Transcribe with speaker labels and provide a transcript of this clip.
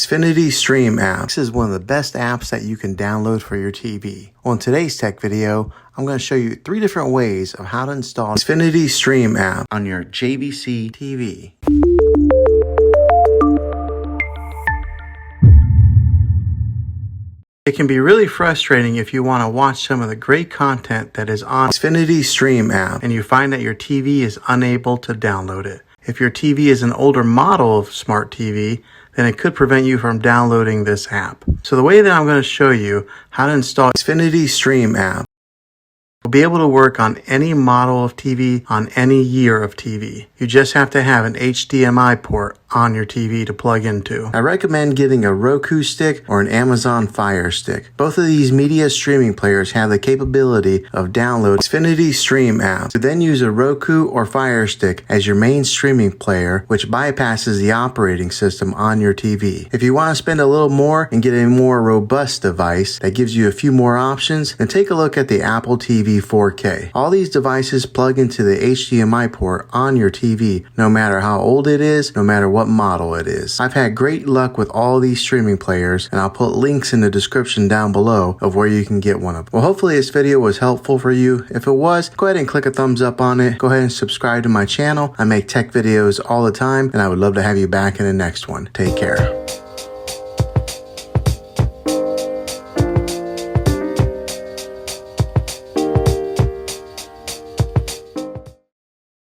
Speaker 1: Xfinity Stream App. This is one of the best apps that you can download for your TV. Well, in today's tech video, I'm going to show you 3 different ways of how to install Xfinity Stream App on your JVC TV. It can be really frustrating if you want to watch some of the great content that is on Xfinity Stream App and you find that your TV is unable to download it. If your TV is an older model of smart TV, then it could prevent you from downloading this app. So the way that I'm going to show you how to install Xfinity Stream App will be able to work on any model of TV, on any year of TV. You just have to have an HDMI port on your TV to plug into. I recommend getting a Roku stick or an Amazon Fire Stick. Both of these media streaming players have the capability of downloading Xfinity Stream App. To then use a Roku or Fire Stick as your main streaming player, which bypasses the operating system on your TV. If you want to spend a little more and get a more robust device that gives you a few more options, then take a look at the Apple TV 4K. All these devices plug into the HDMI port on your TV, no matter how old it is, no matter what model it is. I've had great luck with all these streaming players, and I'll put links in the description down below of where you can get one of them. Well, hopefully this video was helpful for you. If it was, go ahead and click a thumbs up on it. Go ahead and subscribe to my channel. I make tech videos all the time, and I would love to have you back in the next one. Take care.